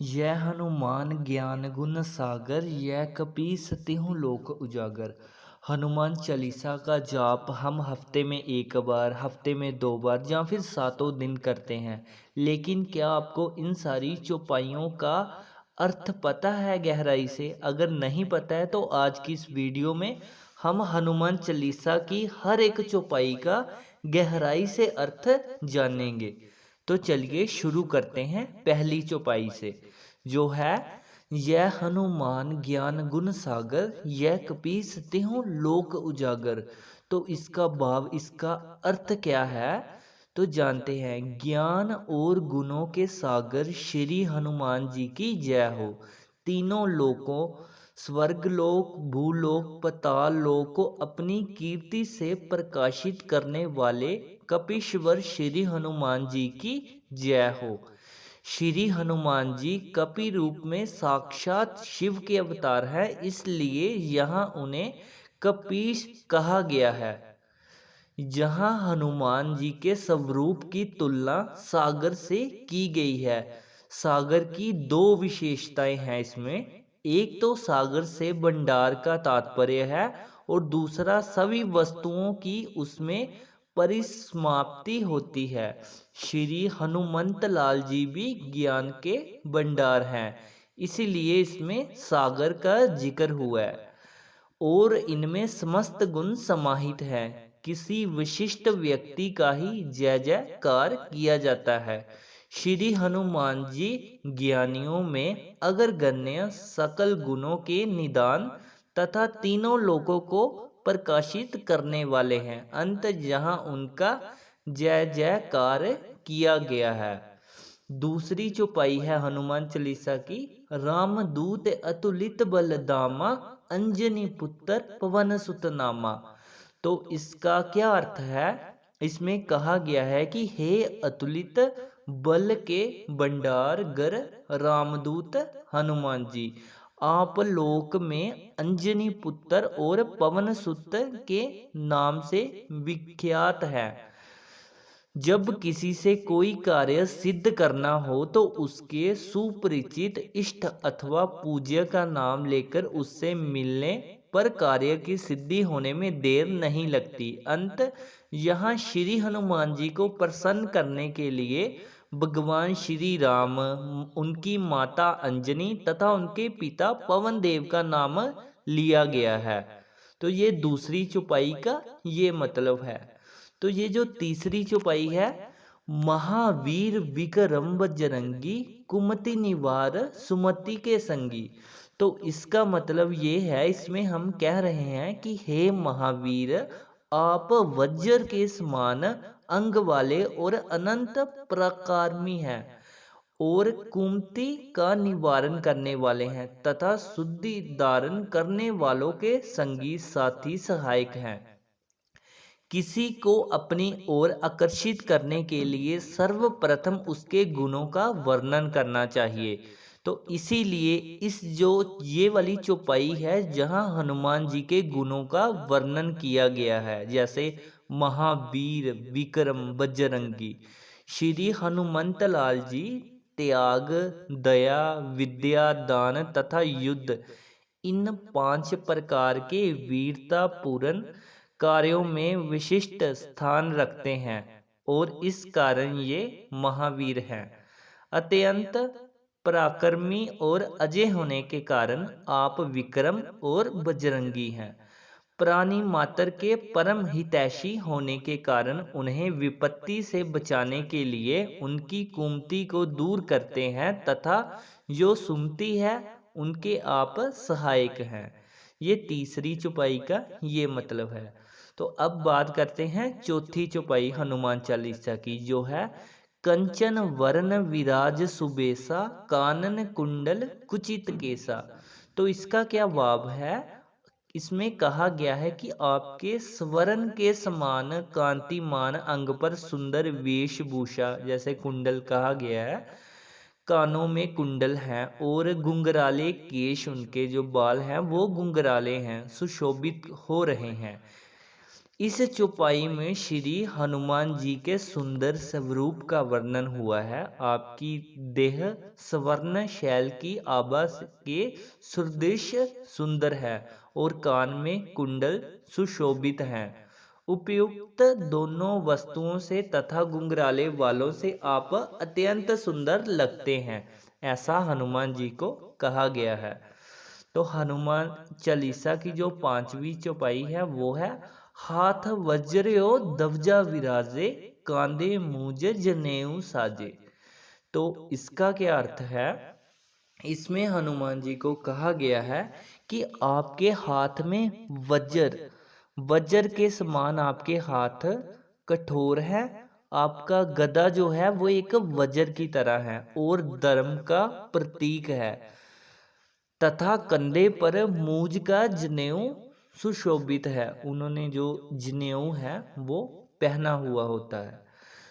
यह हनुमान ज्ञान गुण सागर, यह कपीस तिहुँ लोक उजागर। हनुमान चालीसा का जाप हम हफ्ते में एक बार, हफ्ते में दो बार या फिर सातों दिन करते हैं। लेकिन क्या आपको इन सारी चौपाइयों का अर्थ पता है गहराई से? अगर नहीं पता है तो आज की इस वीडियो में हम हनुमान चालीसा की हर एक चौपाई का गहराई से अर्थ जानेंगे। तो चलिए शुरू करते हैं पहली चौपाई से, जो है यह हनुमान ज्ञान गुण सागर, यह कपीस तिहुँ लोक उजागर। तो इसका भाव, इसका अर्थ क्या है तो जानते हैं। ज्ञान और गुणों के सागर श्री हनुमान जी की जय हो। तीनों लोकों, स्वर्गलोक, भूलोक, पाताल लोक को अपनी कीर्ति से प्रकाशित करने वाले कपीश्वर श्री हनुमान जी की जय हो। श्री हनुमान जी कपि रूप में साक्षात शिव के अवतार हैं, इसलिए यहाँ उन्हें कपीश कहा गया है। जहाँ हनुमान जी के स्वरूप की तुलना सागर से की गई है। सागर की दो विशेषताएं हैं इसमें। एक तो सागर से भंडार का तात्पर्य है और दूसरा सभी वस्तुओं की उसमें परिसमाप्ति होती है। श्री हनुमंत लाल जी भी ज्ञान के भंडार हैं, इसीलिए इसमें सागर का जिक्र हुआ है और इनमें समस्त गुण समाहित हैं। किसी विशिष्ट व्यक्ति का ही जय जयकार किया जाता है। श्री हनुमान जी ज्ञानियों में अग्रगण्य, सकल गुणों के निदान तथा तीनों लोकों को प्रकाशित करने वाले हैं। अंत जहां उनका जय जयकार किया गया है। दूसरी चौपाई है हनुमान चालीसा की, रामदूत अतुलित बल धामा, अंजनी पुत्र पवन सुत नामा। तो इसका क्या अर्थ है? इसमें कहा गया है कि हे अतुलित बल के भंडार गर रामदूत हनुमान जी, आप लोक में अंजनी पुत्र और पवन सुत के नाम से विख्यात है। जब किसी से कोई कार्य सिद्ध करना हो तो उसके सुपरिचित इष्ट अथवा पूज्य का नाम लेकर उससे मिलने पर कार्य की सिद्धि होने में देर नहीं लगती। अंत यहाँ श्री हनुमान जी को प्रसन्न करने के लिए भगवान श्री राम, उनकी माता अंजनी तथा उनके पिता पवन देव का नाम लिया गया है। तो ये दूसरी चौपाई का ये मतलब है। तो ये जो तीसरी चौपाई है, महावीर विक्रम बजरंगी, कुमति निवार सुमति के संगी। तो इसका मतलब ये है, इसमें हम कह रहे हैं कि हे महावीर, आप वज्र के समान अंग वाले और अनंत पराक्रमी हैं और कुमति का निवारण करने वाले हैं तथा शुद्धि धारण करने वालों के संगी, साथी, सहायक हैं। किसी को अपनी ओर आकर्षित करने के लिए सर्वप्रथम उसके गुणों का वर्णन करना चाहिए। तो इसीलिए इस जो ये वाली चौपाई है जहां हनुमान जी के गुणों का वर्णन किया गया है, जैसे महावीर, विक्रम, बजरंगी। श्री हनुमंत लाल जी त्याग, दया, विद्या, दान तथा युद्ध, इन 5 प्रकार के वीरता पूर्ण कार्यों में विशिष्ट स्थान रखते हैं और इस कारण ये महावीर हैं। अत्यंत पराक्रमी और अजय होने के कारण आप विक्रम और बजरंगी हैं। प्राणी मात्र के परम हितैषी होने के कारण उन्हें विपत्ति से बचाने के लिए उनकी कुमति को दूर करते हैं तथा जो सुमति है उनके आप सहायक हैं। ये तीसरी चौपाई का ये मतलब है। तो अब बात करते हैं चौथी चौपाई हनुमान चालीसा की, जो है कंचन वर्ण विराज सुबेसा, कानन कुंडल कुचित केसा। तो इसका क्या भाव है? इसमें कहा गया है कि आपके स्वर्ण के समान कांतिमान अंग पर सुंदर वेशभूषा, जैसे कुंडल कहा गया है, कानों में कुंडल हैं और घुंघराले केश, उनके जो बाल हैं वो घुंघराले हैं, सुशोभित हो रहे हैं। इस चौपाई में श्री हनुमान जी के सुंदर स्वरूप का वर्णन हुआ है। आपकी देह स्वर्ण शैल की आभा के सुदृश्य सुंदर है और कान में कुंडल सुशोभित हैं। उपयुक्त दोनों वस्तुओं से तथा घुंघराले वालों से आप अत्यंत सुंदर लगते हैं, ऐसा हनुमान जी को कहा गया है। तो हनुमान चालीसा की जो 5वीं चौपाई है वो है, हाथ वज्रयो ध्वजा विराजे, कांधे मूज जनेऊ साजे। तो इसका क्या अर्थ है? इसमें हनुमान जी को कहा गया है कि आपके हाथ में वज्र, वज्र के समान आपके हाथ कठोर है। आपका गदा जो है वो एक वज्र की तरह है और धर्म का प्रतीक है, तथा कंधे पर मूज का जनेऊ सुशोभित है। उन्होंने जो जनेऊ है वो पहना हुआ होता है।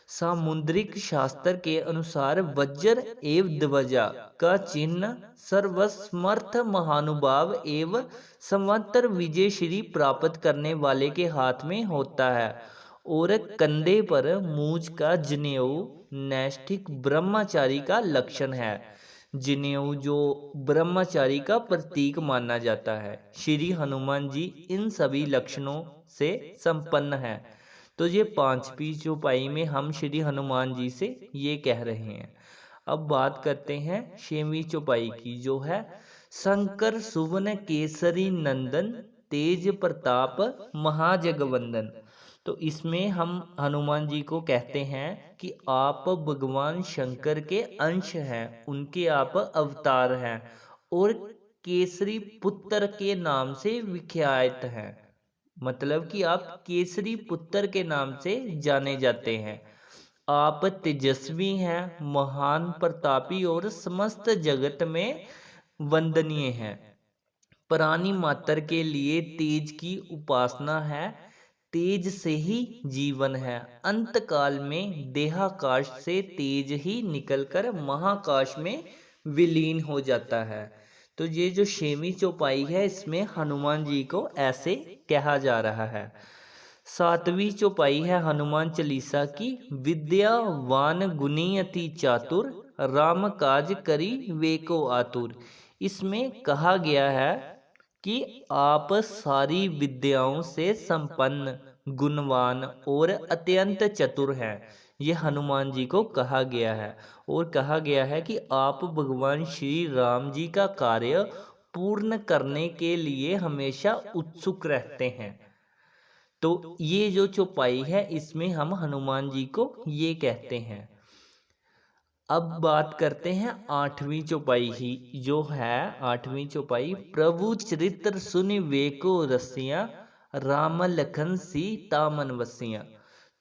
सामुद्रिक शास्त्र के अनुसार वज्र एव ध्वजा का चिन्ह सर्वसमर्थ महानुभाव एवं संवत्सर विजय श्री प्राप्त करने वाले के हाथ में होता है और कंधे पर मूज का जनेऊ नैष्ठिक ब्रह्मचारी का लक्षण है। जनेऊ जो ब्रह्मचारी का प्रतीक माना जाता है। श्री हनुमान जी इन सभी लक्षणों से संपन्न है। तो ये 5वीं चौपाई में हम श्री हनुमान जी से ये कह रहे हैं। अब बात करते हैं 6वीं चौपाई की, जो है शंकर सुवन केसरी नंदन, तेज प्रताप महाजगवंदन। तो इसमें हम हनुमान जी को कहते हैं कि आप भगवान शंकर के अंश हैं, उनके आप अवतार हैं और केसरी पुत्र के नाम से विख्यात हैं। मतलब कि आप केसरी पुत्र के नाम से जाने जाते हैं। आप तेजस्वी हैं, महान प्रतापी और समस्त जगत में वंदनीय हैं। प्राणी मात्र के लिए तेज की उपासना है, तेज से ही जीवन है। अंत काल में देहाकाश से तेज ही निकलकर महाकाश में विलीन हो जाता है। तो ये जो 6वीं चौपाई है इसमें हनुमान जी को ऐसे कहा जा रहा है। 7वीं चौपाई है हनुमान चालीसा की, विद्यावान गुणी अति चातुर, राम काज करी वेको आतुर। इसमें कहा गया है कि आप सारी विद्याओं से संपन्न, गुणवान और अत्यंत चतुर हैं। ये हनुमान जी को कहा गया है और कहा गया है कि आप भगवान श्री राम जी का कार्य पूर्ण करने के लिए हमेशा उत्सुक रहते हैं। तो ये जो चौपाई है इसमें हम हनुमान जी को ये कहते हैं। अब बात करते हैं 8वीं चौपाई ही, जो है 8वीं चौपाई, प्रभु चरित्र सुनि वेको रसिया, राम लखन सीता मन वसिया।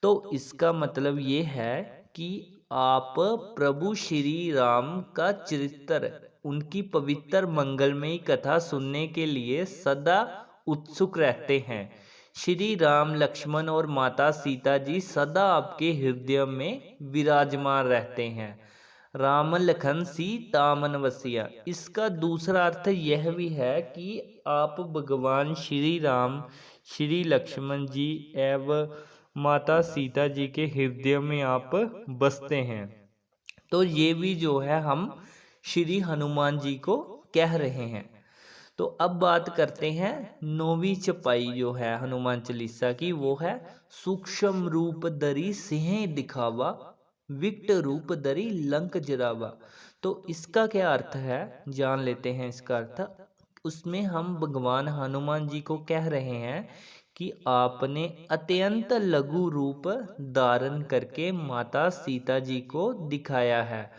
तो इसका मतलब ये है कि आप प्रभु श्री राम का चरित्र, उनकी पवित्र मंगलमयी कथा सुनने के लिए सदा उत्सुक रहते हैं। श्री राम लक्ष्मण और माता सीता जी सदा आपके हृदय में विराजमान रहते हैं। राम लखन सीता मन वसिया, इसका दूसरा अर्थ यह भी है कि आप भगवान श्री राम, श्री लक्ष्मण जी एवं माता सीता जी के हृदय में आप बसते हैं। तो ये भी जो है हम श्री हनुमान जी को कह रहे हैं। तो अब बात करते हैं 9वीं चौपाई जो है हनुमान चालीसा की, वो है सूक्ष्म रूप धरि सिंह दिखावा, विकट रूप धरि लंक जरावा। तो इसका क्या अर्थ है जान लेते हैं इसका अर्थ। उसमें हम भगवान हनुमान जी को कह रहे हैं कि आपने अत्यंत लघु रूप धारण करके माता सीता जी को दिखाया है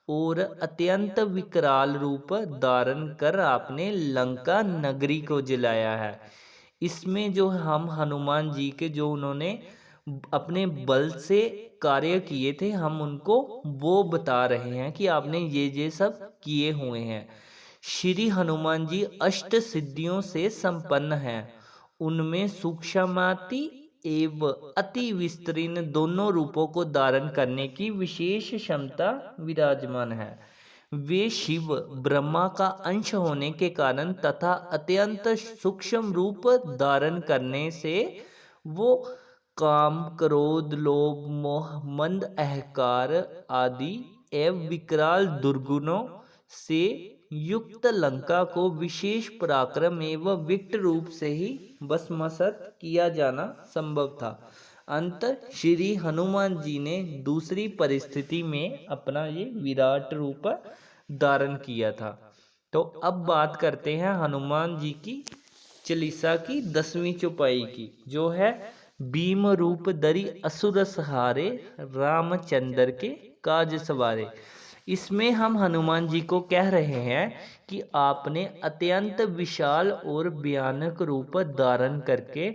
और अत्यंत विकराल रूप धारण कर आपने लंका नगरी को जलाया है। इसमें जो हम हनुमान जी के जो उन्होंने अपने बल से कार्य किए थे, हम उनको वो बता रहे हैं कि आपने ये सब किए हुए हैं। श्री हनुमान जी अष्ट सिद्धियों से संपन्न हैं। उनमें सूक्ष्माति एवं अति विस्तृत दोनों रूपों को धारण करने की विशेष क्षमता विराजमान है। वे शिव ब्रह्मा का अंश होने के कारण तथा अत्यंत सूक्ष्म रूप धारण करने से वो काम, क्रोध, लोभ, मोह, मंद अहंकार आदि एवं विकराल दुर्गुणों से युक्त लंका को विशेष पराक्रम एवं विकट रूप से ही भस्मसात किया जाना संभव था। अंत श्री हनुमान जी ने दूसरी परिस्थिति में अपना ये विराट रूप धारण किया था। तो अब बात करते हैं हनुमान जी की चालीसा की 10वीं चौपाई की, जो है भीम रूप धरि असुर सहारे, रामचंद्र के काज सवारे। इसमें हम हनुमान जी को कह रहे हैं कि आपने अत्यंत विशाल और भयानक रूप धारण करके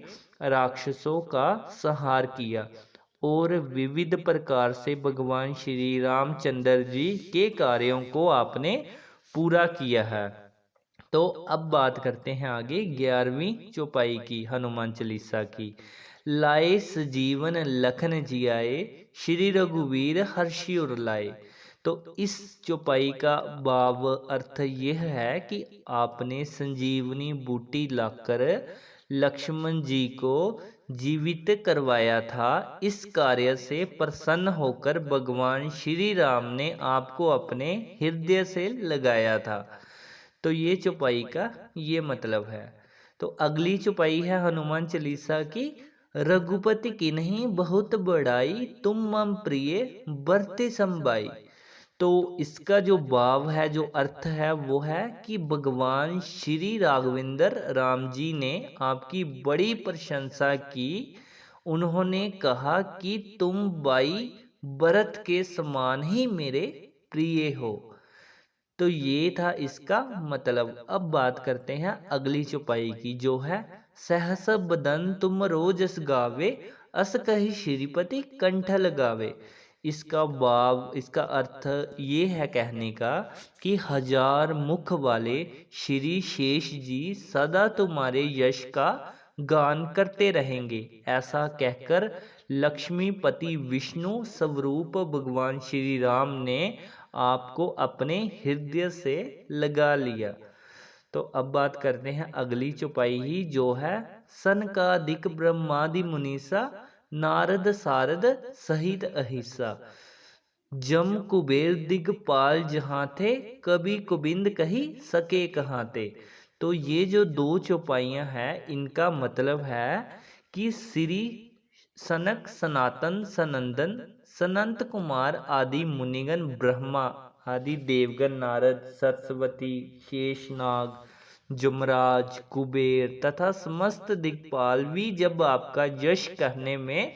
राक्षसों का संहार किया और विविध प्रकार से भगवान श्री रामचंद्र जी के कार्यों को आपने पूरा किया है। तो अब बात करते हैं आगे 11वीं चौपाई की हनुमान चालीसा की। लाए सजीवन लखन जियाए, श्री रघुवीर हर्षि उर लाए। तो इस चौपाई का भाव अर्थ यह है कि आपने संजीवनी बूटी लाकर लक्ष्मण जी को जीवित करवाया था। इस कार्य से प्रसन्न होकर भगवान श्री राम ने आपको अपने हृदय से लगाया था। तो ये चौपाई का ये मतलब है। तो अगली चौपाई है हनुमान चालीसा की। रघुपति किन्हीं बहुत बड़ाई, तुम मम प्रिय बरते संबाई। तो इसका जो भाव है, जो अर्थ है, वो है कि भगवान श्री राघवेंद्र राम जी ने आपकी बड़ी प्रशंसा की। उन्होंने कहा कि तुम बाई भरत के समान ही मेरे प्रिय हो। तो ये था इसका मतलब। अब बात करते हैं अगली चौपाई की, जो है सहस बदन तुम रोजस गावे, अस कहि श्रीपति कंठ लगावे। इसका भाव, इसका अर्थ ये है कहने का कि 1000 मुख वाले श्री शेष जी सदा तुम्हारे यश का गान करते रहेंगे। ऐसा कहकर लक्ष्मीपति विष्णु स्वरूप भगवान श्री राम ने आपको अपने हृदय से लगा लिया। तो अब बात करते हैं अगली चौपाई ही, जो है सनकादिक ब्रह्मादि मुनीसा, नारद सारद सहित अहिसा। जम कुबेर दिगपाल जहाँ थे, कभी कुबिंद कही सके कहाँ थे। तो ये जो 2 चौपाइयाँ हैं, इनका मतलब है कि श्री सनक, सनातन, सनंदन, सनंत कुमार आदि मुनिगण, ब्रह्मा आदि देवगण, नारद, सरस्वती, शेषनाग, जमराज, कुबेर तथा समस्त दिक्पाल भी जब आपका यश कहने में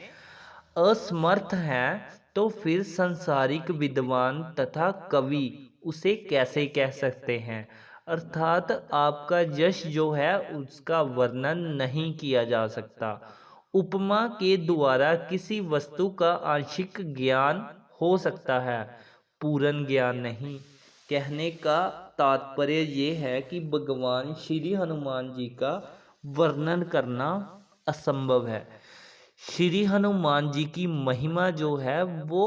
असमर्थ हैं, तो फिर संसारिक विद्वान तथा कवि उसे कैसे कह सकते हैं। अर्थात आपका यश जो है उसका वर्णन नहीं किया जा सकता। उपमा के द्वारा किसी वस्तु का आंशिक ज्ञान हो सकता है, पूर्ण ज्ञान नहीं। कहने का तात्पर्य ये है कि भगवान श्री हनुमान जी का वर्णन करना असंभव है। श्री हनुमान जी की महिमा जो है वो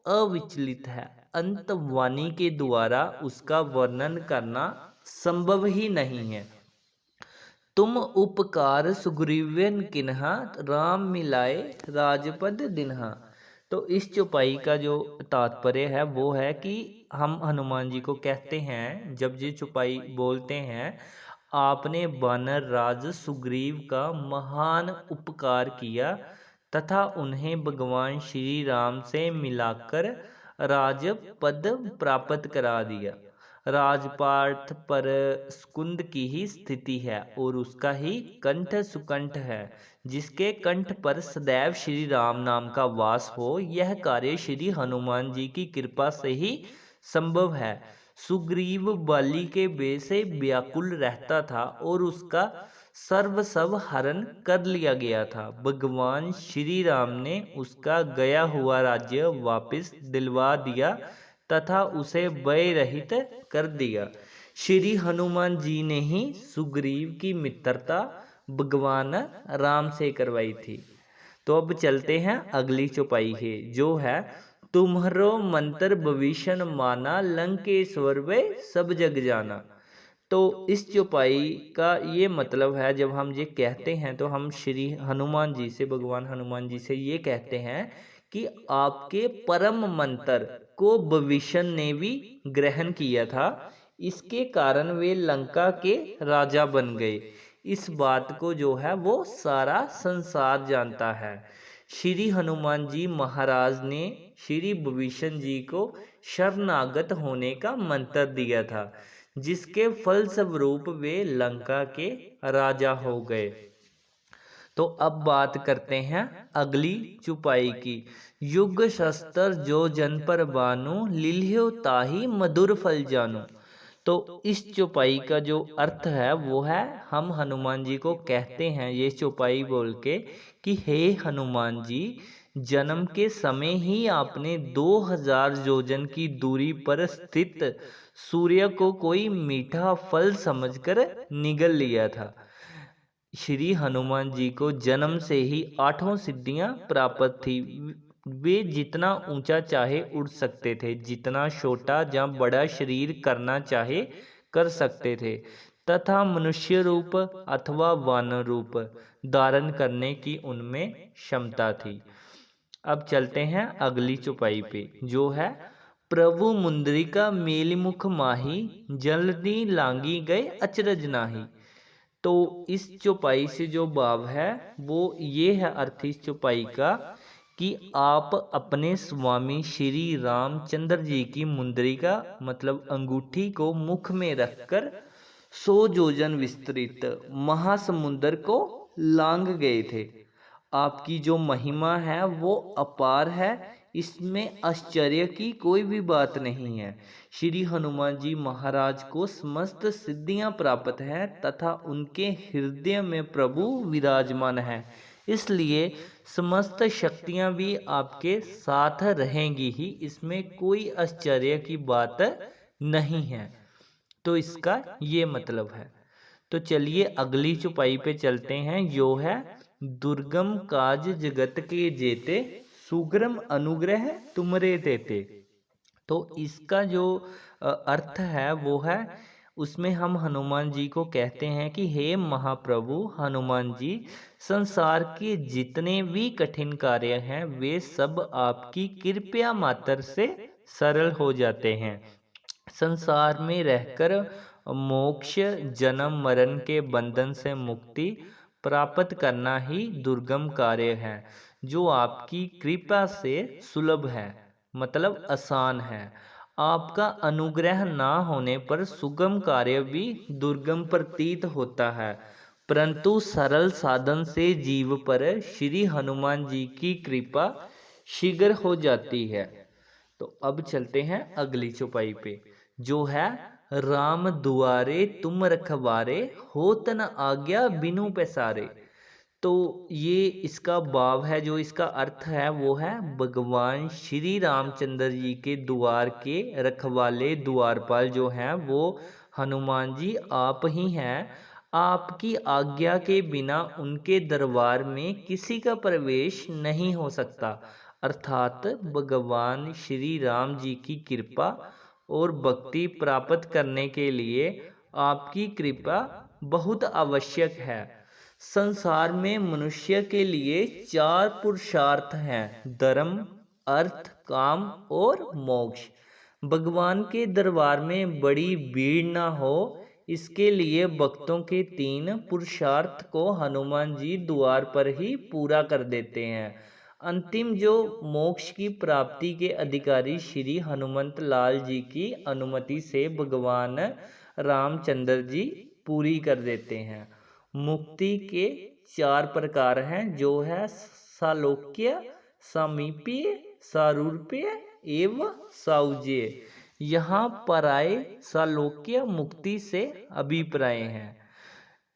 अविचलित है। अंत वाणी के द्वारा उसका वर्णन करना संभव ही नहीं है। तुम उपकार सुग्रीवन किन्हा, राम मिलाए राजपद दिन्हा। तो इस चौपाई का जो तात्पर्य है वो है कि हम हनुमान जी को कहते हैं, जब ये चौपाई बोलते हैं, आपने वानर राज सुग्रीव का महान उपकार किया तथा उन्हें भगवान श्री राम से मिलाकर राजपद प्राप्त करा दिया। राजपाठ पर स्कुंद की ही स्थिति है और उसका ही कंठ सुकंठ है, जिसके कंठ पर सदैव श्री राम नाम का वास हो। यह कार्य श्री हनुमान जी की कृपा से ही संभव है। सुग्रीव बाली के भय से व्याकुल रहता था और उसका सर्वस्व हरण कर लिया गया था। भगवान श्री राम ने उसका गया हुआ राज्य वापस दिलवा दिया तथा उसे भय रहित कर दिया। श्री हनुमान जी ने ही सुग्रीव की मित्रता भगवान राम से करवाई थी। तो अब चलते हैं अगली चौपाई है, जो है तुम्हारो मंत्र भविष्य माना, लंकेश्वर वे सब जग जाना। तो इस चौपाई का ये मतलब है, जब हम ये कहते हैं तो हम श्री हनुमान जी से, भगवान हनुमान जी से ये कहते हैं कि आपके परम मंत्र को विभीषण ने भी ग्रहण किया था, इसके कारण वे लंका के राजा बन गए। इस बात को जो है वो सारा संसार जानता है। श्री हनुमान जी महाराज ने श्री विभीषण जी को शरणागत होने का मंत्र दिया था, जिसके फलस्वरूप वे लंका के राजा हो गए। तो अब बात करते हैं अगली चौपाई की। युग शस्त्र जो जन पर बानु, लील्यो ताहि मधुर फल जानू। तो इस चौपाई का जो अर्थ है वो है, हम हनुमान जी को कहते हैं ये चौपाई बोल के कि हे हनुमान जी, जन्म के समय ही आपने 2000 योजन की दूरी पर स्थित सूर्य को कोई मीठा फल समझकर निगल लिया था। श्री हनुमान जी को जन्म से ही 8 सिद्धियां प्राप्त थी। वे जितना ऊंचा चाहे उड़ सकते थे, जितना छोटा या बड़ा शरीर करना चाहे कर सकते थे, तथा मनुष्य रूप अथवा वानर रूप धारण करने की उनमें क्षमता थी। अब चलते हैं अगली चौपाई पे, जो है प्रभु मुंद्रिका मेलिमुख माही, जल्दी लांगी गए अचरज नाही। तो इस चौपाई से जो भाव है वो ये है, अर्थ इस चौपाई का कि आप अपने स्वामी श्री रामचंद्र जी की मुंद्रिका मतलब अंगूठी को मुख में रखकर 100 योजन विस्तृत महासमुंदर को लांग गए थे। आपकी जो महिमा है वो अपार है, इसमें आश्चर्य की कोई भी बात नहीं है। श्री हनुमान जी महाराज को समस्त सिद्धियां प्राप्त हैं तथा उनके हृदय में प्रभु विराजमान है, इसलिए समस्त शक्तियां भी आपके साथ रहेंगी ही, इसमें कोई आश्चर्य की बात नहीं है। तो इसका ये मतलब है। तो चलिए अगली चौपाई पे चलते हैं, जो है दुर्गम काज जगत के जेते, सुग्रम अनुग्रह तुमरे देते। तो इसका जो अर्थ है वो है, उसमें हम हनुमान जी को कहते हैं कि हे महाप्रभु हनुमान जी, संसार के जितने भी कठिन कार्य हैं वे सब आपकी कृपा मात्र से सरल हो जाते हैं। संसार में रहकर मोक्ष जन्म मरण के बंधन से मुक्ति प्राप्त करना ही दुर्गम कार्य है, जो आपकी कृपा से सुलभ है, मतलब आसान है। आपका अनुग्रह ना होने पर सुगम कार्य भी दुर्गम प्रतीत होता है, परंतु सरल साधन से जीव पर श्री हनुमान जी की कृपा शीघ्र हो जाती है। तो अब चलते हैं अगली चौपाई पे, जो है राम दुआरे तुम रखवारे, होत न आज्ञा बिनु पैसारे। तो ये इसका भाव है, जो इसका अर्थ है वो है, भगवान श्री रामचंद्र जी के द्वार के रखवाले द्वारपाल जो हैं वो हनुमान जी आप ही हैं। आपकी आज्ञा के बिना उनके दरबार में किसी का प्रवेश नहीं हो सकता। अर्थात भगवान श्री राम जी की कृपा और भक्ति प्राप्त करने के लिए आपकी कृपा बहुत आवश्यक है। संसार में मनुष्य के लिए 4 पुरुषार्थ हैं, धर्म, अर्थ, काम और मोक्ष। भगवान के दरबार में बड़ी भीड़ ना हो, इसके लिए भक्तों के 3 पुरुषार्थ को हनुमान जी द्वार पर ही पूरा कर देते हैं। अंतिम जो मोक्ष की प्राप्ति के अधिकारी श्री हनुमंत लाल जी की अनुमति से भगवान रामचंद्र जी पूरी कर देते हैं। मुक्ति के 4 प्रकार हैं, जो है सालोक्य, सामीप्य, सारूप्य एवं साउज्य। यहाँ पराये सालोक्य मुक्ति से अभिप्राय हैं।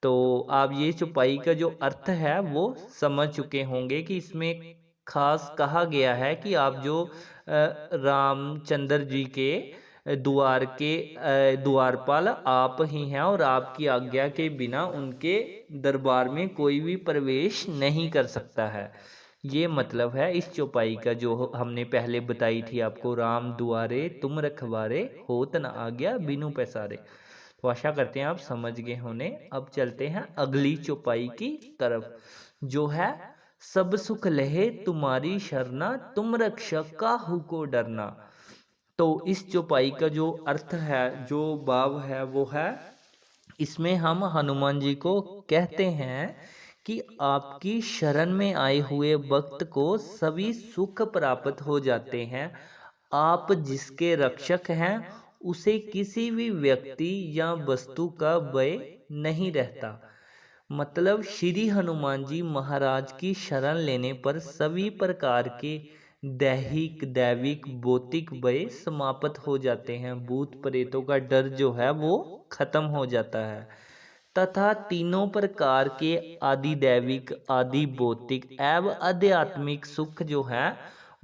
तो आप ये चौपाई का जो अर्थ है वो समझ चुके होंगे कि इसमें खास कहा गया है कि आप जो रामचंद्र जी के द्वार के द्वारपाल आप ही हैं और आपकी आज्ञा के बिना उनके दरबार में कोई भी प्रवेश नहीं कर सकता है। ये मतलब है इस चौपाई का, जो हमने पहले बताई थी आपको, राम दुआरे तुम रखवारे, होत न आज्ञा बिनु पैसारे। तो तो आशा करते हैं आप समझ गए होने। अब चलते हैं अगली चौपाई की तरफ, जो है सब सुख लहे तुम्हारी शरणा, तुम रक्षक काहू को डरना। तो इस चौपाई का जो अर्थ है, जो भाव है, वो है, इसमें हम हनुमान जी को कहते हैं कि आपकी शरण में आए हुए भक्त को सभी सुख प्राप्त हो जाते हैं। आप जिसके रक्षक हैं उसे किसी भी व्यक्ति या वस्तु का भय नहीं रहता। मतलब श्री हनुमान जी महाराज की शरण लेने पर सभी प्रकार के दैहिक दैविक भौतिक भय समाप्त हो जाते हैं। भूत प्रेतों का डर जो है वो खत्म हो जाता है, तथा तीनों प्रकार के आदि दैविक आदि भौतिक एवं आध्यात्मिक सुख जो है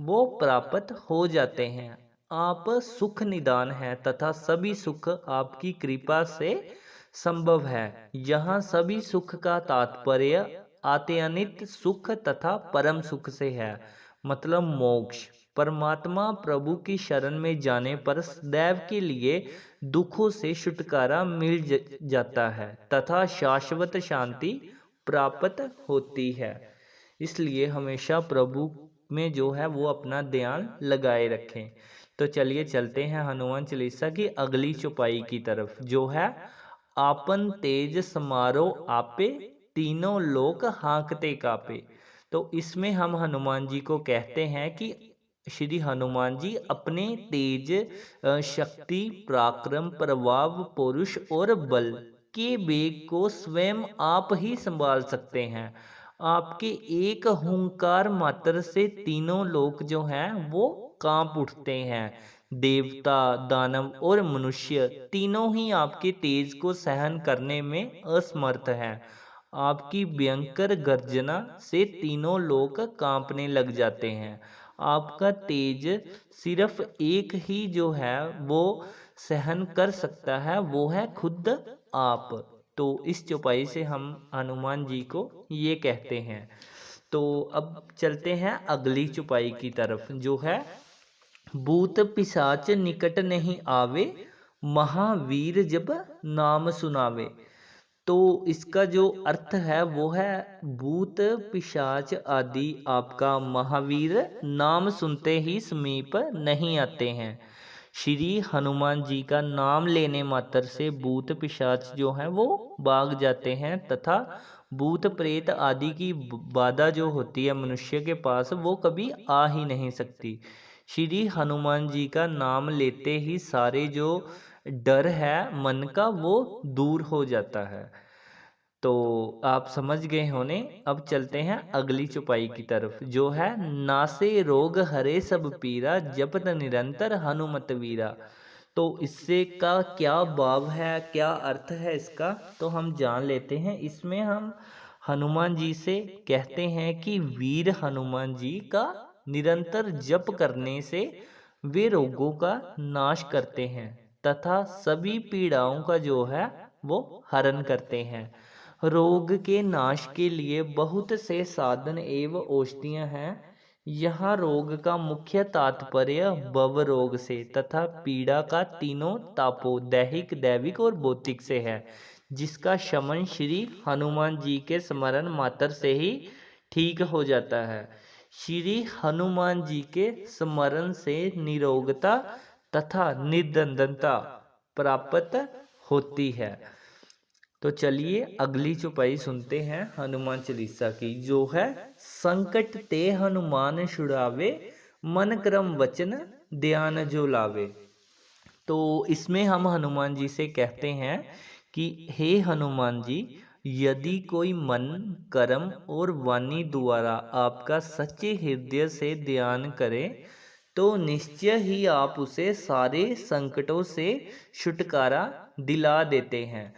वो प्राप्त हो जाते हैं। आप सुख निदान है तथा सभी सुख आपकी कृपा से संभव है। यहाँ सभी सुख का तात्पर्य आत्यानित सुख तथा परम सुख से है, मतलब मोक्ष। परमात्मा प्रभु की शरण में जाने पर सदैव के लिए दुखों से छुटकारा मिल जाता है तथा शाश्वत शांति प्राप्त होती है। इसलिए हमेशा प्रभु में जो है वो अपना ध्यान लगाए रखें। तो चलिए चलते हैं हनुमान चालीसा की अगली चौपाई की तरफ, जो है आपन तेज समारो आपे, तीनों लोक हाँकते कापे। तो इसमें हम हनुमान जी को कहते हैं कि श्री हनुमान जी अपने तेज, शक्ति, पराक्रम, प्रभाव, पौरुष और बल के वेग को स्वयं आप ही संभाल सकते हैं। आपके एक हुंकार मात्र से तीनों लोक जो हैं वो कांप उठते हैं। देवता, दानव और मनुष्य तीनों ही आपके तेज को सहन करने में असमर्थ हैं। आपकी भयंकर गर्जना से तीनों लोग कांपने लग जाते हैं। आपका तेज सिर्फ एक ही जो है वो सहन कर सकता है, वो है खुद आप। तो इस चौपाई से हम हनुमान जी को ये कहते हैं। तो अब चलते हैं अगली चौपाई की तरफ, जो है भूत पिशाच निकट नहीं आवे, महावीर जब नाम सुनावे। तो इसका जो अर्थ है वो है भूत पिशाच आदि आपका महावीर नाम सुनते ही समीप नहीं आते हैं। श्री हनुमान जी का नाम लेने मात्र से भूत पिशाच जो हैं वो भाग जाते हैं तथा भूत प्रेत आदि की बाधा जो होती है मनुष्य के पास वो कभी आ ही नहीं सकती। श्री हनुमान जी का नाम लेते ही सारे जो डर है मन का वो दूर हो जाता है। तो आप समझ गए होने। अब चलते हैं अगली चौपाई की तरफ, जो है नासे रोग हरे सब पीरा, जपत निरंतर हनुमत वीरा। तो इससे का क्या भाव है, क्या अर्थ है इसका, तो हम जान लेते हैं। इसमें हम हनुमान जी से कहते हैं कि वीर हनुमान जी का निरंतर जप करने से वे रोगों का नाश करते हैं तथा सभी पीड़ाओं का जो है वो हरण करते हैं। रोग के नाश के लिए बहुत से साधन एवं औषधियाँ हैं। यहाँ रोग का मुख्य तात्पर्य भव रोग से तथा पीड़ा का तीनों तापों दैहिक दैविक और भौतिक से है, जिसका शमन श्री हनुमान जी के स्मरण मात्र से ही ठीक हो जाता है। श्री हनुमान जी के स्मरण से निरोगता तथा निर्दंदता प्राप्त होती है। तो चलिए अगली चौपाई सुनते हैं हनुमान चालीसा की, जो है संकट ते हनुमान छुड़ावे, मन क्रम वचन ध्यान जो लावे। तो इसमें हम हनुमान जी से कहते हैं कि हे हनुमान जी, यदि कोई मन कर्म और वाणी द्वारा आपका सच्चे हृदय से ध्यान करे तो निश्चय ही आप उसे सारे संकटों से छुटकारा दिला देते हैं।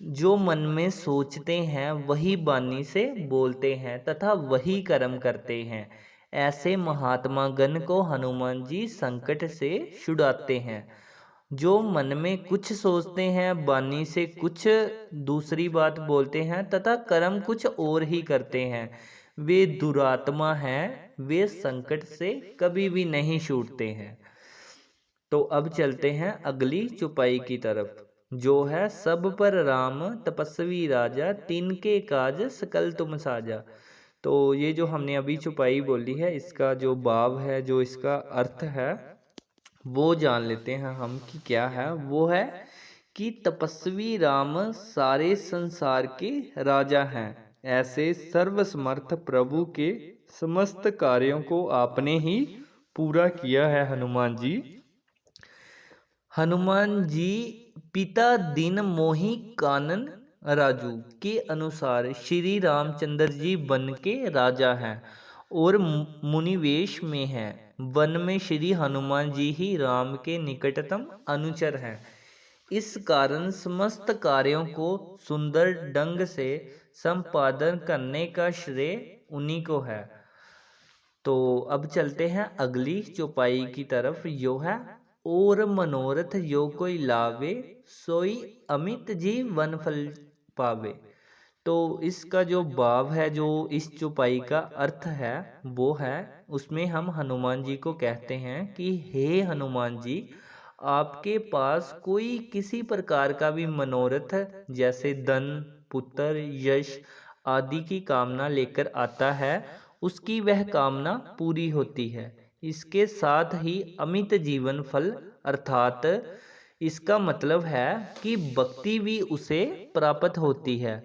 जो मन में सोचते हैं वही वाणी से बोलते हैं तथा वही कर्म करते हैं। ऐसे महात्मा गण को हनुमान जी संकट से छुड़ाते हैं। जो मन में कुछ सोचते हैं वाणी से कुछ दूसरी बात बोलते हैं तथा कर्म कुछ और ही करते हैं, वे दुरात्मा हैं, वे संकट से कभी भी नहीं छूटते हैं। तो अब चलते हैं अगली चौपाई की तरफ, जो है सब पर राम तपस्वी राजा, तिनके काज सकल तुम साजा। तो ये जो हमने अभी चौपाई बोली है, इसका जो भाव है, जो इसका अर्थ है, वो जान लेते हैं हम कि क्या है। वो है कि तपस्वी राम सारे संसार के राजा हैं। ऐसे सर्वसमर्थ प्रभु के समस्त कार्यों को आपने ही पूरा किया है हनुमान जी। हनुमान जी पिता दिन मोहि कानन राजू के अनुसार श्री रामचंद्र जी वन के राजा हैं और मुनिवेश में हैं। वन में श्री हनुमान जी ही राम के निकटतम अनुचर हैं। इस कारण समस्त कार्यों को सुंदर ढंग से संपादन करने का श्रेय उन्हीं को है। तो अब चलते हैं अगली चौपाई की तरफ। यो है और मनोरथ यो कोई लावे, सोई अमित जीवन फल पावे। तो इसका जो भाव है, जो इस चौपाई का अर्थ है, वो है, उसमें हम हनुमान जी को कहते हैं कि हे हनुमान जी, आपके पास कोई किसी प्रकार का भी मनोरथ जैसे धन, पुत्र, यश आदि की कामना लेकर आता है, उसकी वह कामना पूरी होती है। इसके साथ ही अमित जीवन फल अर्थात इसका मतलब है कि भक्ति भी उसे प्राप्त होती है।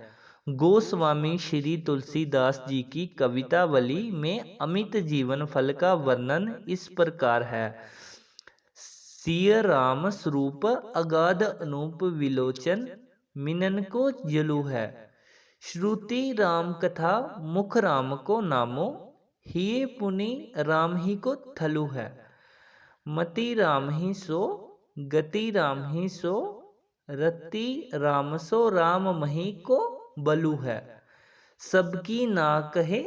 गोस्वामी श्री तुलसीदास जी की कवितावली में अमित जीवन फल का वर्णन इस प्रकार है। सिय राम स्वरूप अगाध अनूप विलोचन, मिनन को जलू है। श्रुति राम कथा मुख राम को नामो, हिये पुनि राम ही को थलु है। मति राम ही सो, गति राम ही सो, रति राम सो राम मही को बलु है। सबकी ना कहे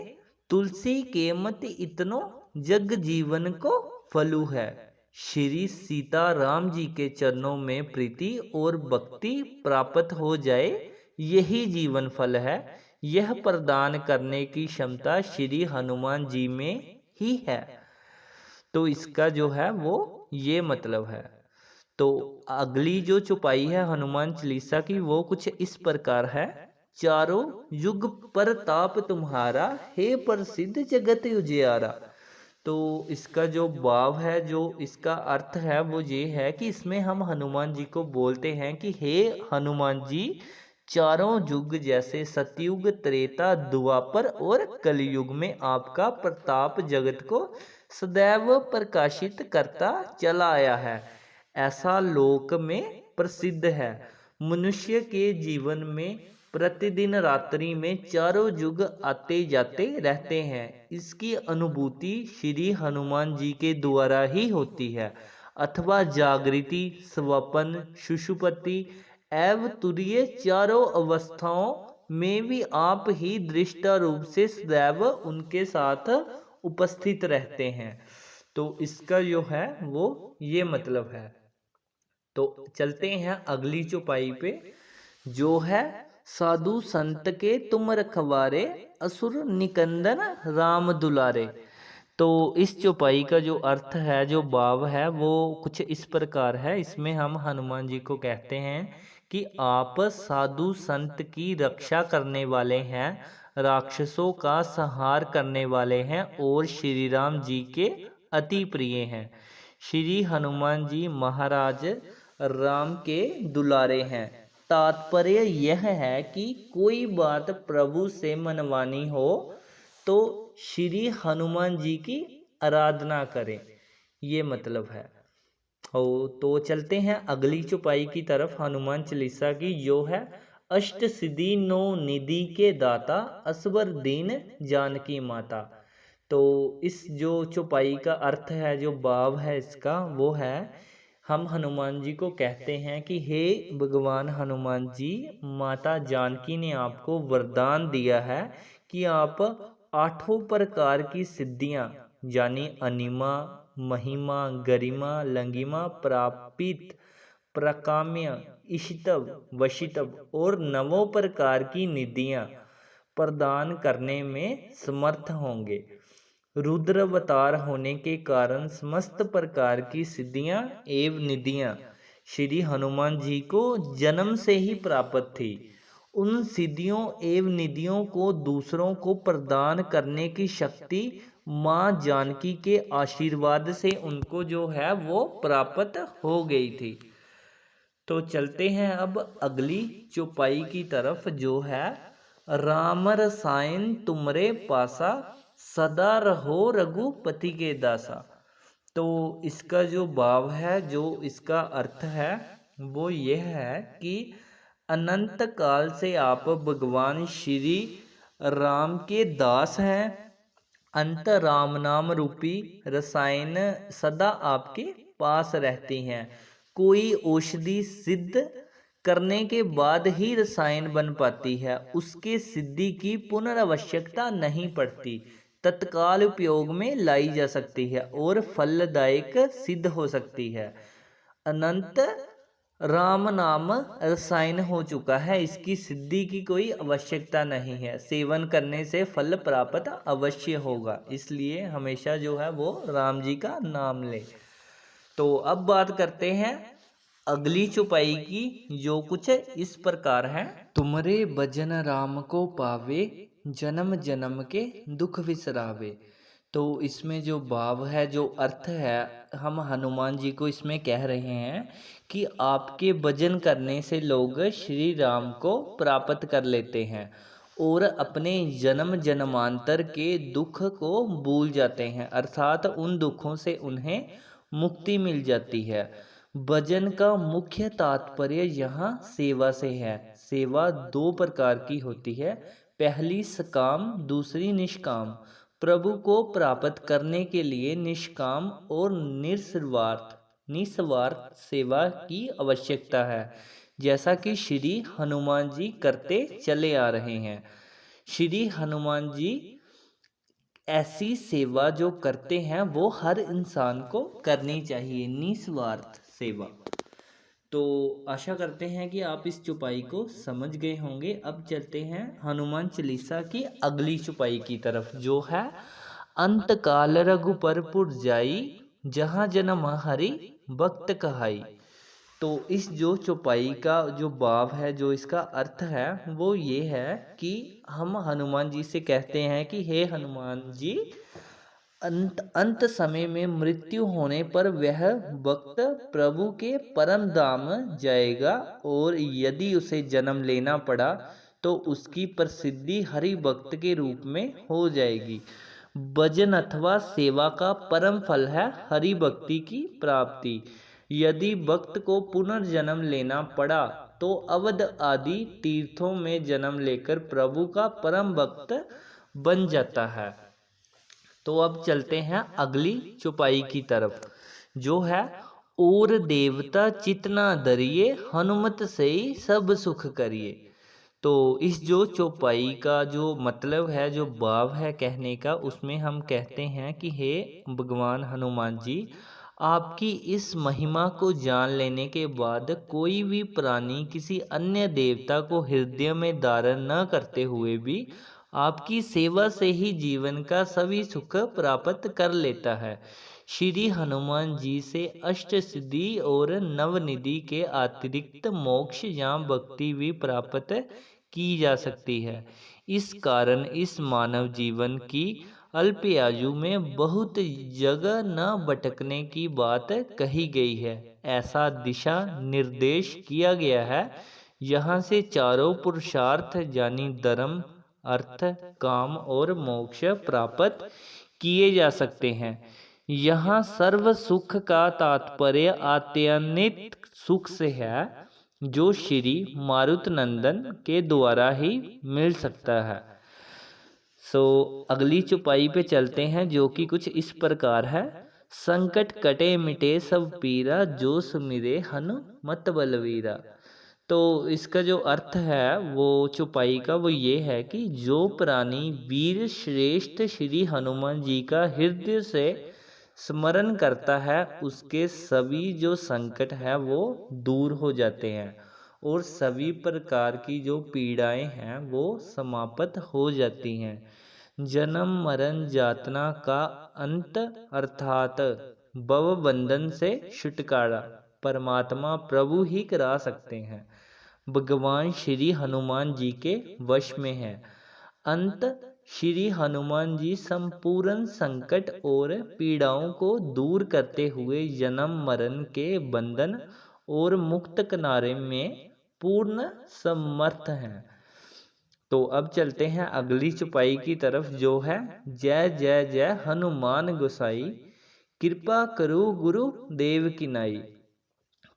तुलसी के मत इतनो, जग जीवन को फलु है। श्री सीता राम जी के चरणों में प्रीति और भक्ति प्राप्त हो जाए, यही जीवन फल है। यह प्रदान करने की क्षमता श्री हनुमान जी में ही है। तो इसका जो है वो ये मतलब है। तो अगली जो चौपाई है हनुमान चालीसा की, वो कुछ इस प्रकार है। चारों युग प्रताप तुम्हारा, हे प्रसिद्ध जगत उजियारा। तो इसका जो भाव है, जो इसका अर्थ है, वो ये है कि इसमें हम हनुमान जी को बोलते हैं कि हे हनुमान जी, चारों युग जैसे सतयुग, त्रेता, द्वापर और कलयुग में आपका प्रताप जगत को सदैव प्रकाशित करता चला आया है। ऐसा लोक में प्रसिद्ध है। मनुष्य के जीवन में प्रतिदिन रात्रि में चारों युग आते जाते रहते हैं। इसकी अनुभूति श्री हनुमान जी के द्वारा ही होती है, अथवा जागृति, स्वपन, सुषुप्ति एवं तुरीय चारों अवस्थाओं में भी आप ही दृष्टा रूप से सदैव उनके साथ उपस्थित रहते हैं। तो इसका जो है वो ये मतलब है। तो चलते हैं अगली चौपाई पे, जो है साधु संत के तुम रखवारे, असुर निकंदन राम दुलारे। तो इस चौपाई का जो अर्थ है, जो भाव है, वो कुछ इस प्रकार है। इसमें हम हनुमान जी को कहते हैं कि आप साधु संत की रक्षा करने वाले हैं, राक्षसों का संहार करने वाले हैं और श्री राम जी के अति प्रिय हैं। श्री हनुमान जी महाराज राम के दुलारे हैं। तात्पर्य यह है कि कोई बात प्रभु से मनवानी हो तो श्री हनुमान जी की आराधना करें, ये मतलब है। तो चलते हैं अगली चौपाई की तरफ हनुमान चालीसा की, जो है अष्ट सिद्धि नौ निधि के दाता, असवर दीन जानकी माता। तो इस जो चौपाई का अर्थ है, जो भाव है इसका, वो है हम हनुमान जी को कहते हैं कि हे भगवान हनुमान जी, माता जानकी ने आपको वरदान दिया है कि आप आठों प्रकार की सिद्धियां यानी अनिमा, महिमा, गरिमा, लंगिमा, प्रापित, प्रकाम्य, इशितव, वशितव और नवों प्रकार की निधियां प्रदान करने में समर्थ होंगे। रुद्र अवतार होने के कारण समस्त प्रकार की सिद्धियां एवं निधियां श्री हनुमान जी को जन्म से ही प्राप्त थी। उन सिद्धियों एवं निधियों को दूसरों को प्रदान करने की शक्ति माँ जानकी के आशीर्वाद से उनको जो है वो प्राप्त हो गई थी। तो चलते हैं अब अगली चौपाई की तरफ, जो है राम रसायन तुमरे पासा, सदा रहो रघुपति के दासा। तो इसका जो भाव है, जो इसका अर्थ है वो यह है कि अनंत काल से आप भगवान श्री राम के दास हैं। अंत राम नाम रूपी रसायन सदा आपके पास रहती हैं। कोई औषधि सिद्ध करने के बाद ही रसायन बन पाती है, उसके सिद्धि की पुनरावश्यकता नहीं पड़ती, तत्काल उपयोग में लाई जा सकती है और फलदायक सिद्ध हो सकती है। अनंत राम नाम रसायन हो चुका है, इसकी सिद्धि की कोई आवश्यकता नहीं है, सेवन करने से फल प्राप्त अवश्य होगा, इसलिए हमेशा जो है वो राम जी का नाम ले। तो अब बात करते हैं अगली चौपाई की, जो कुछ इस प्रकार है। तुमरे भजन राम को पावे, जन्म जन्म के दुख विसरावे। तो इसमें जो भाव है, जो अर्थ है, हम हनुमान जी को इसमें कह रहे हैं कि आपके भजन करने से लोग श्री राम को प्राप्त कर लेते हैं और अपने जन्म जन्मांतर के दुख को भूल जाते हैं, अर्थात उन दुखों से उन्हें मुक्ति मिल जाती है। भजन का मुख्य तात्पर्य यहाँ सेवा से है। सेवा दो प्रकार की होती है, पहली सकाम, दूसरी निष्काम। प्रभु को प्राप्त करने के लिए निष्काम और निस्वार्थ सेवा की आवश्यकता है, जैसा कि श्री हनुमान जी करते चले आ रहे हैं। श्री हनुमान जी ऐसी सेवा जो करते हैं वो हर इंसान को करनी चाहिए, निस्वार्थ सेवा। तो आशा करते हैं कि आप इस चौपाई को समझ गए होंगे। अब चलते हैं हनुमान चालीसा की अगली चौपाई की तरफ, जो है अंत काल रघुपर पुर जाई, जहाँ जन्म हरि भक्त कहाई। तो इस जो चौपाई का जो भाव है, जो इसका अर्थ है, वो ये है कि हम हनुमान जी से कहते हैं कि हे हनुमान जी, अंत समय में मृत्यु होने पर वह भक्त प्रभु के परम धाम जाएगा और यदि उसे जन्म लेना पड़ा तो उसकी प्रसिद्धि हरि भक्त के रूप में हो जाएगी। भजन अथवा सेवा का परम फल है हरि भक्ति की प्राप्ति। यदि भक्त को पुनर्जन्म लेना पड़ा तो अवध आदि तीर्थों में जन्म लेकर प्रभु का परम भक्त बन जाता है। तो अब चलते हैं अगली चौपाई की तरफ, जो है और देवता चितना धरिए, हनुमत से ही सब सुख करिए। तो इस जो चौपाई का जो मतलब है, जो भाव है कहने का, उसमें हम कहते हैं कि हे भगवान हनुमान जी, आपकी इस महिमा को जान लेने के बाद कोई भी प्राणी किसी अन्य देवता को हृदय में धारण न करते हुए भी आपकी सेवा से ही जीवन का सभी सुख प्राप्त कर लेता है। श्री हनुमान जी से अष्ट सिद्धि और नवनिधि के अतिरिक्त मोक्ष या भक्ति भी प्राप्त की जा सकती है। इस कारण इस मानव जीवन की अल्पायु में बहुत जगह न भटकने की बात कही गई है, ऐसा दिशा निर्देश किया गया है। यहाँ से चारों पुरुषार्थ यानी धर्म, अर्थ, काम और मोक्ष प्राप्त किए जा सकते हैं। यहाँ सर्व सुख का तात्पर्य आत्यंतिक सुख से है, जो श्री मारुत नंदन के द्वारा ही मिल सकता है। अगली चौपाई पे चलते हैं, जो कि कुछ इस प्रकार है। संकट कटे मिटे सब पीरा, जो सुमिरे हनुमत बलवीरा। तो इसका जो अर्थ है वो चौपाई का, वो ये है कि जो प्राणी वीर श्रेष्ठ श्री हनुमान जी का हृदय से स्मरण करता है, उसके सभी जो संकट है वो दूर हो जाते हैं और सभी प्रकार की जो पीड़ाएं हैं वो समाप्त हो जाती हैं। जन्म मरण यातना का अंत, अर्थात भव बंधन से छुटकारा। परमात्मा प्रभु ही करा सकते हैं। भगवान श्री हनुमान जी के वश में है। अंत श्री हनुमान जी संपूर्ण संकट और पीड़ाओं को दूर करते हुए जन्म मरण के बंधन और मुक्त किनारे में पूर्ण समर्थ हैं। तो अब चलते हैं अगली चौपाई की तरफ, जो है जय जय जय हनुमान गोसाई, कृपा करो गुरु देव की नाई।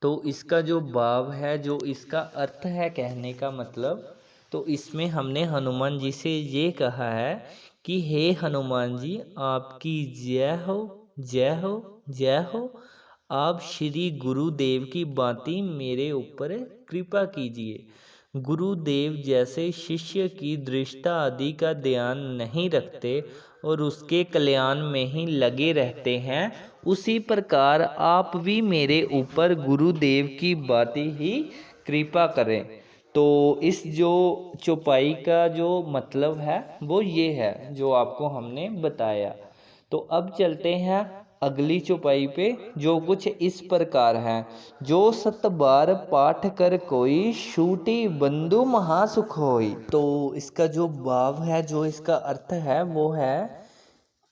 तो इसका जो भाव है, जो इसका अर्थ है, कहने का मतलब, तो इसमें हमने हनुमान जी से ये कहा है कि हे हनुमान जी, आपकी जय हो, जय हो, जय हो। आप श्री गुरुदेव की भांति मेरे ऊपर कृपा कीजिए। गुरुदेव जैसे शिष्य की दृष्टा आदि का ध्यान नहीं रखते और उसके कल्याण में ही लगे रहते हैं, उसी प्रकार आप भी मेरे ऊपर गुरुदेव की भांति ही कृपा करें। तो इस जो चौपाई का जो मतलब है वो ये है जो आपको हमने बताया। तो अब चलते हैं अगली चौपाई पे, जो कुछ इस प्रकार है। जो सत बार पाठ कर कोई, शूटी बंधु महासुख होई। तो इसका जो भाव है, जो इसका अर्थ है, वो है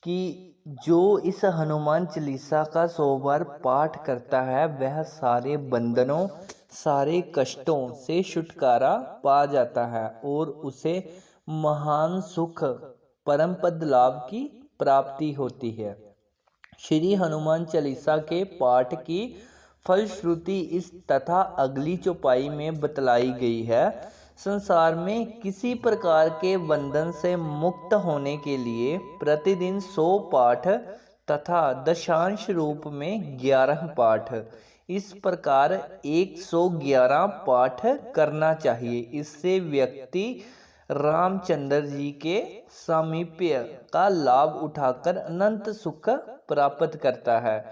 कि जो इस हनुमान चालीसा का 100 बार पाठ करता है वह सारे बंधनों, सारे कष्टों से छुटकारा पा जाता है और उसे महान सुख, परम पद लाभ की प्राप्ति होती है। श्री हनुमान चालीसा के पाठ की फलश्रुति इस तथा अगली चौपाई में बतलाई गई है। संसार में किसी प्रकार के बंधन से मुक्त होने के लिए प्रतिदिन 100 पाठ तथा दशांश रूप में 11 पाठ, इस प्रकार 111 पाठ करना चाहिए। इससे व्यक्ति रामचंद्र जी के सामीप्य का लाभ उठाकर अनंत सुख प्राप्त करता है।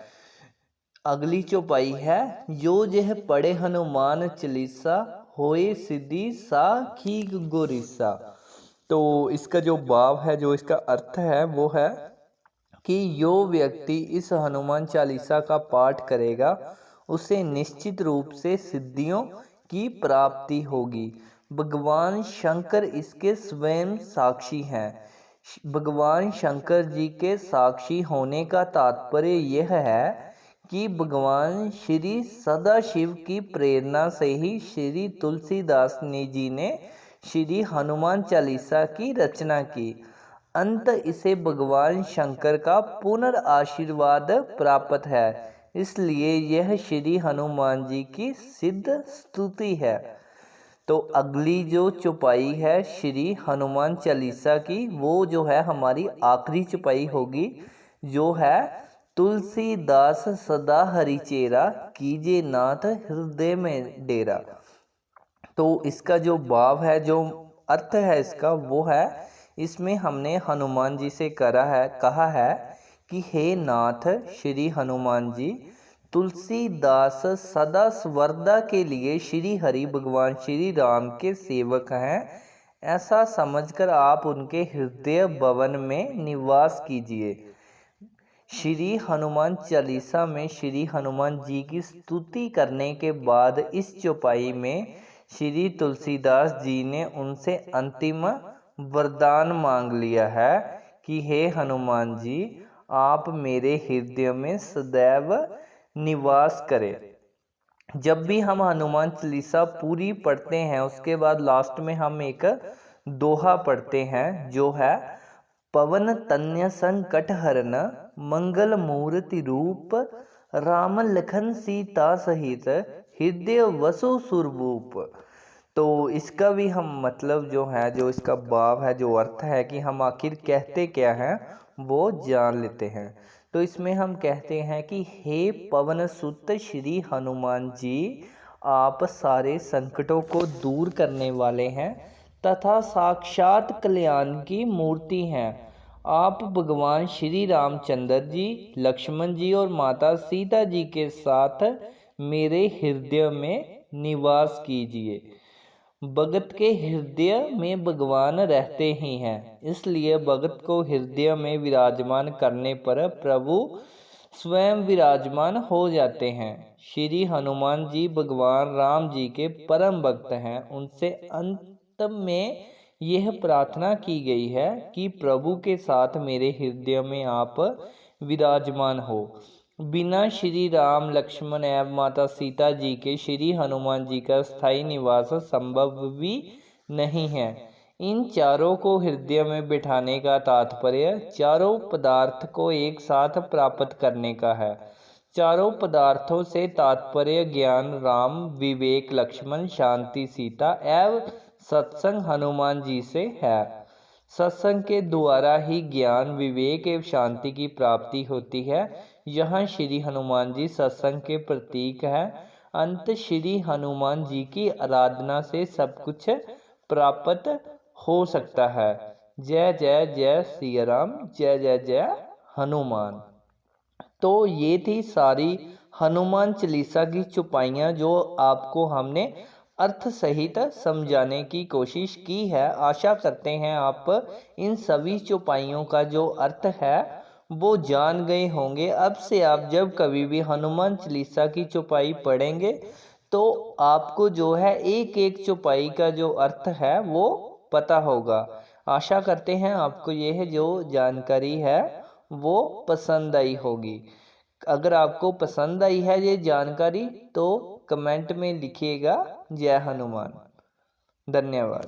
अगली चौपाई है, जो यह पढ़े हनुमान चालीसा, होए सिद्धि साखी गोरीसा। तो इसका जो भाव है, जो इसका अर्थ है, वो है कि जो व्यक्ति इस हनुमान चालीसा का पाठ करेगा उसे निश्चित रूप से सिद्धियों की प्राप्ति होगी। भगवान शंकर इसके स्वयं साक्षी हैं। भगवान शंकर जी के साक्षी होने का तात्पर्य यह है कि भगवान श्री सदाशिव की प्रेरणा से ही श्री तुलसीदास जी ने श्री हनुमान चालीसा की रचना की। अंत इसे भगवान शंकर का पुनर्आशीर्वाद प्राप्त है, इसलिए यह श्री हनुमान जी की सिद्ध स्तुति है। तो अगली जो चौपाई है श्री हनुमान चालीसा की, वो जो है हमारी आखिरी चौपाई होगी, जो है तुलसीदास सदा हरिचेरा, कीजे नाथ हृदय में डेरा। तो इसका जो भाव है, जो अर्थ है इसका, वो है, इसमें हमने हनुमान जी से कहा है कि हे नाथ श्री हनुमान जी, तुलसीदास सदा स्वर्धा के लिए श्री हरि भगवान श्री राम के सेवक हैं। ऐसा समझकर आप उनके हृदय भवन में निवास कीजिए। श्री हनुमान चालीसा में श्री हनुमान जी की स्तुति करने के बाद इस चौपाई में श्री तुलसीदास जी ने उनसे अंतिम वरदान मांग लिया है कि हे हनुमान जी, आप मेरे हृदय में सदैव निवास करें। जब भी हम हनुमान चालीसा पूरी पढ़ते हैं, उसके बाद लास्ट में हम एक दोहा पढ़ते हैं, जो है पवन तन्य संकट हरन, मंगल मूर्ति रूप, राम लखन सीता सहित, हृदय वसु सुरभूप। तो इसका भी हम मतलब जो है, जो इसका भाव है, जो अर्थ है कि हम आखिर कहते क्या हैं वो जान लेते हैं। तो इसमें हम कहते हैं कि हे पवन सुत श्री हनुमान जी, आप सारे संकटों को दूर करने वाले हैं तथा साक्षात कल्याण की मूर्ति हैं। आप भगवान श्री रामचंद्र जी, लक्ष्मण जी और माता सीता जी के साथ मेरे हृदय में निवास कीजिए। भगत के हृदय में भगवान रहते ही हैं, इसलिए भगत को हृदय में विराजमान करने पर प्रभु स्वयं विराजमान हो जाते हैं। श्री हनुमान जी भगवान राम जी के परम भक्त हैं। उनसे अंत में यह प्रार्थना की गई है कि प्रभु के साथ मेरे हृदय में आप विराजमान हो। बिना श्री राम लक्ष्मण एवं माता सीता जी के श्री हनुमान जी का स्थायी निवास संभव भी नहीं है। इन चारों को हृदय में बिठाने का तात्पर्य चारों पदार्थ को एक साथ प्राप्त करने का है। चारों पदार्थों से तात्पर्य ज्ञान राम, विवेक लक्ष्मण, शांति सीता एवं सत्संग हनुमान जी से है। सत्संग के द्वारा ही ज्ञान, विवेक एवं शांति की प्राप्ति होती है। यहाँ श्री हनुमान जी सत्संग के प्रतीक है। अंत श्री हनुमान जी की आराधना से सब कुछ प्राप्त हो सकता है। जय जय जय श्री राम, जय जय जय हनुमान। तो ये थी सारी हनुमान चालीसा की चौपाइयाँ जो आपको हमने अर्थ सहित समझाने की कोशिश की है। आशा करते हैं आप इन सभी चौपाइयों का जो अर्थ है वो जान गए होंगे। अब से आप जब कभी भी हनुमान चालीसा की चौपाई पढ़ेंगे तो आपको जो है एक एक चौपाई का जो अर्थ है वो पता होगा। आशा करते हैं आपको यह जो जानकारी है वो पसंद आई होगी। अगर आपको पसंद आई है ये जानकारी तो कमेंट में लिखिएगा जय हनुमान। धन्यवाद।